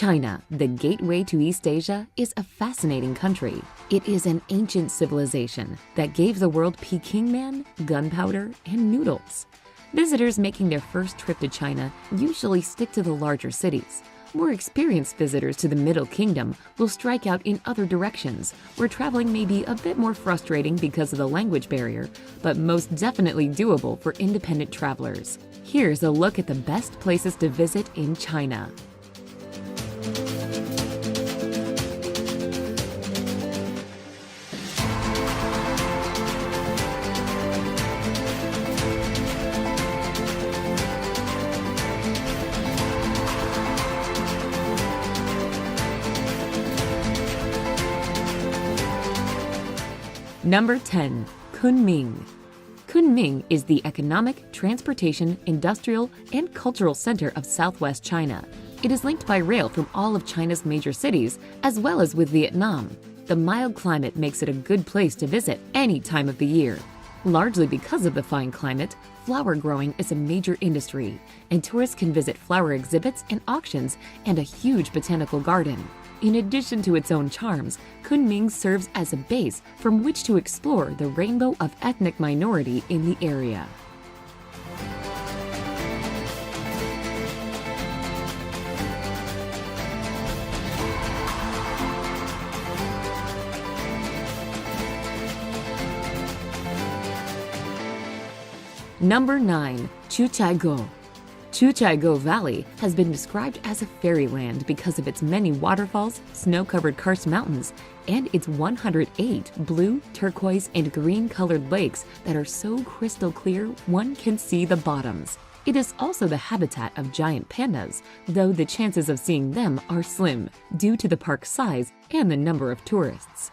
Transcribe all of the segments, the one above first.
China, the gateway to East Asia, is a fascinating country. It is an ancient civilization that gave the world Peking man, gunpowder, and noodles. Visitors making their first trip to China usually stick to the larger cities. More experienced visitors to the Middle Kingdom will strike out in other directions, where traveling may be a bit more frustrating because of the language barrier, but most definitely doable for independent travelers. Here's a look at the best places to visit in China. Number 10. Kunming. Kunming is the economic, transportation, industrial, and cultural center of southwest China. It is linked by rail from all of China's major cities, as well as with Vietnam. The mild climate makes it a good place to visit any time of the year. Largely because of the fine climate, flower growing is a major industry, and tourists can visit flower exhibits and auctions and a huge botanical garden. In addition to its own charms, Kunming serves as a base from which to explore the rainbow of ethnic minority in the area. Number 9. Chuchaigo. Chuchaigo Valley has been described as a fairyland because of its many waterfalls, snow-covered karst mountains, and its 108 blue, turquoise, and green-colored lakes that are so crystal clear one can see the bottoms. It is also the habitat of giant pandas, though the chances of seeing them are slim due to the park's size and the number of tourists.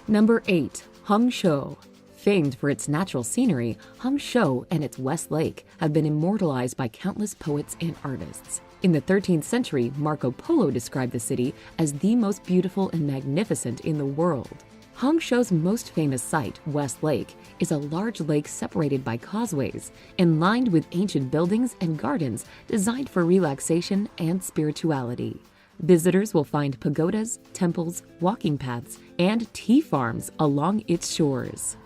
Number 8. Hangzhou. Famed for its natural scenery, Hangzhou and its West Lake have been immortalized by countless poets and artists. In the 13th century, Marco Polo described the city as the most beautiful and magnificent in the world. Hangzhou's most famous site, West Lake, is a large lake separated by causeways and lined with ancient buildings and gardens designed for relaxation and spirituality. Visitors will find pagodas, temples, walking paths, and tea farms along its shores.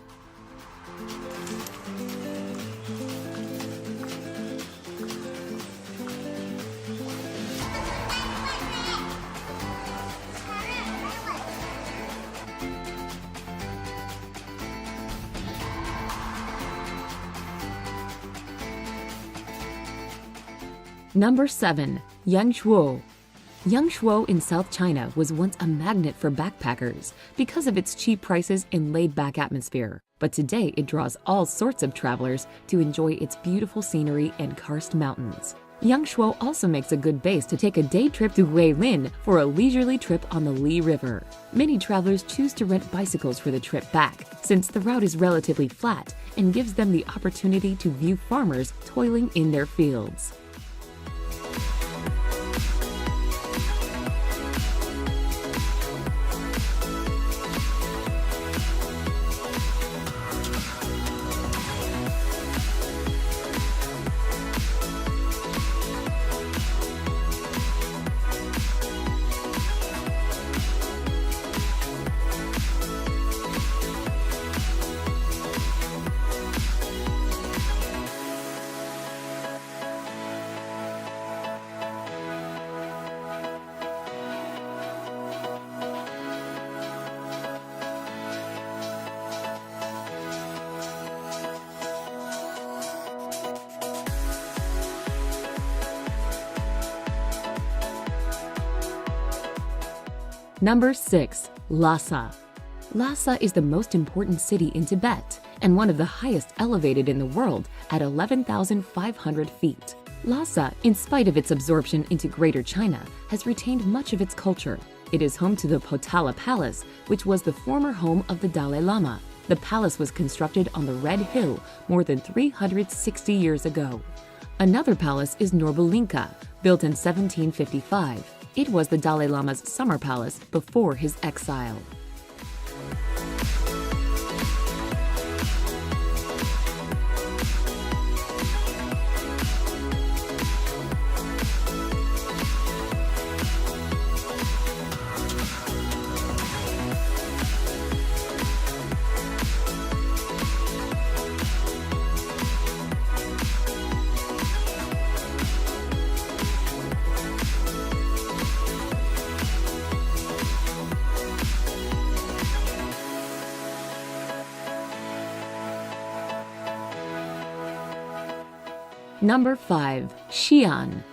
Number 7. Yangshuo. Yangshuo in South China was once a magnet for backpackers because of its cheap prices and laid-back atmosphere. But today it draws all sorts of travelers to enjoy its beautiful scenery and karst mountains. Yangshuo also makes a good base to take a day trip to Guilin for a leisurely trip on the Li River. Many travelers choose to rent bicycles for the trip back, since the route is relatively flat and gives them the opportunity to view farmers toiling in their fields. Number 6. Lhasa. Lhasa is the most important city in Tibet and one of the highest elevated in the world at 11,500 feet. Lhasa, in spite of its absorption into Greater China, has retained much of its culture. It is home to the Potala Palace, which was the former home of the Dalai Lama. The palace was constructed on the Red Hill more than 360 years ago. Another palace is Norbulinka, built in 1755. It was the Dalai Lama's summer palace before his exile. Number 5. Xi'an.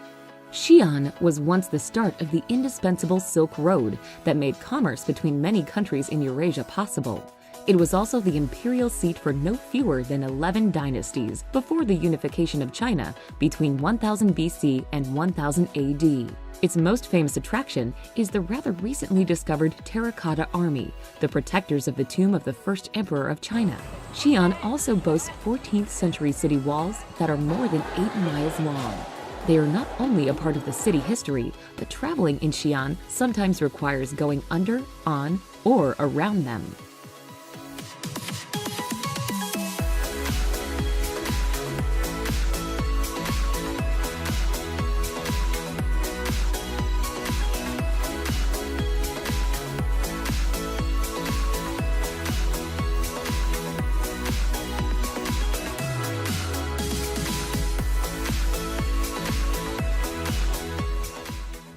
Xi'an was once the start of the indispensable Silk Road that made commerce between many countries in Eurasia possible. It was also the imperial seat for no fewer than 11 dynasties before the unification of China between 1000 BC and 1000 AD. Its most famous attraction is the rather recently discovered Terracotta Army, the protectors of the tomb of the first emperor of China. Xi'an also boasts 14th century city walls that are more than 8 miles long. They are not only a part of the city history, but traveling in Xi'an sometimes requires going under, on, or around them.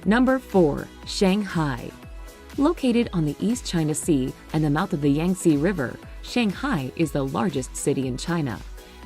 Number 4. Shanghai. Located on the East China Sea and the mouth of the Yangtze River, Shanghai is the largest city in China.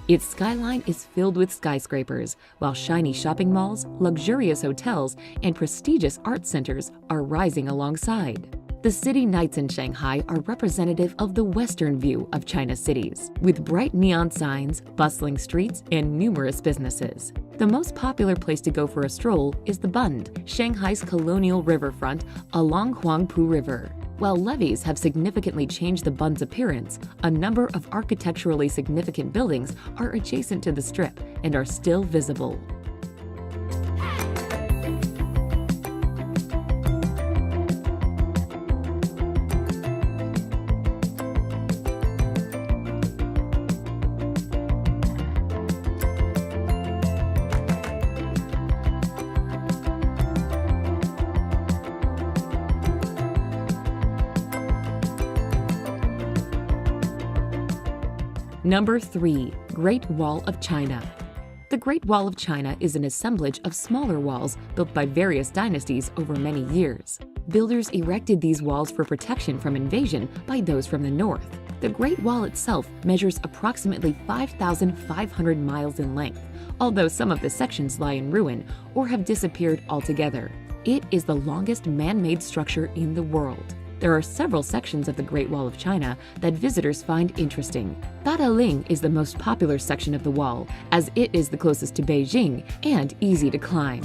Its skyline is filled with skyscrapers, while shiny shopping malls, luxurious hotels, and prestigious art centers are rising alongside. The city nights in Shanghai are representative of the Western view of China's cities, with bright neon signs, bustling streets, and numerous businesses. The most popular place to go for a stroll is the Bund, Shanghai's colonial riverfront along Huangpu River. While levees have significantly changed the Bund's appearance, a number of architecturally significant buildings are adjacent to the strip and are still visible. Number 3. Great Wall of China. The Great Wall of China is an assemblage of smaller walls built by various dynasties over many years. Builders erected these walls for protection from invasion by those from the north. The Great Wall itself measures approximately 5,500 miles in length, although some of the sections lie in ruin or have disappeared altogether. It is the longest man-made structure in the world. There are several sections of the Great Wall of China that visitors find interesting. Dadaling is the most popular section of the wall, as it is the closest to Beijing and easy to climb.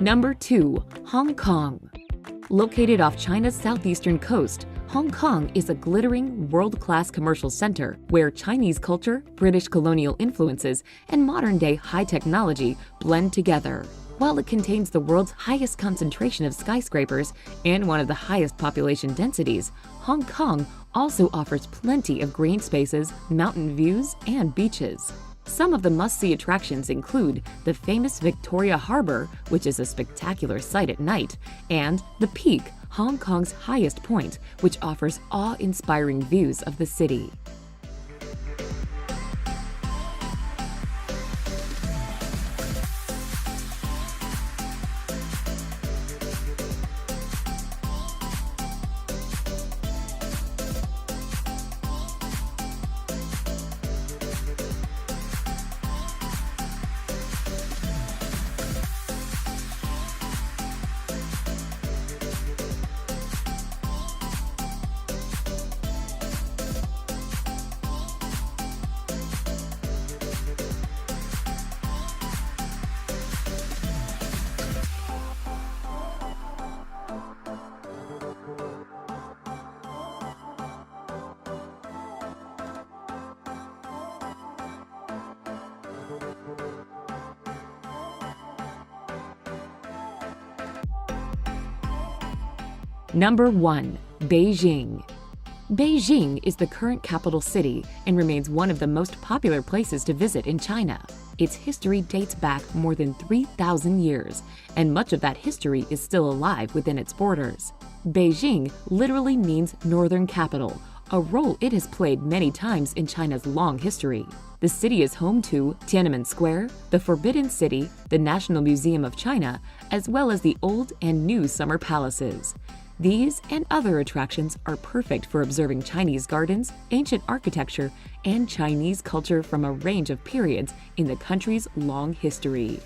Number 2. Hong Kong. Located off China's southeastern coast, Hong Kong is a glittering, world-class commercial center where Chinese culture, British colonial influences, and modern-day high technology blend together. While it contains the world's highest concentration of skyscrapers and one of the highest population densities, Hong Kong also offers plenty of green spaces, mountain views, and beaches. Some of the must-see attractions include the famous Victoria Harbour, which is a spectacular sight at night, and The Peak, Hong Kong's highest point, which offers awe-inspiring views of the city. Number 1. Beijing. Beijing is the current capital city and remains one of the most popular places to visit in China. Its history dates back more than 3,000 years, and much of that history is still alive within its borders. Beijing literally means northern capital, a role it has played many times in China's long history. The city is home to Tiananmen Square, the Forbidden City, the National Museum of China, as well as the old and new summer palaces. These and other attractions are perfect for observing Chinese gardens, ancient architecture, and Chinese culture from a range of periods in the country's long history.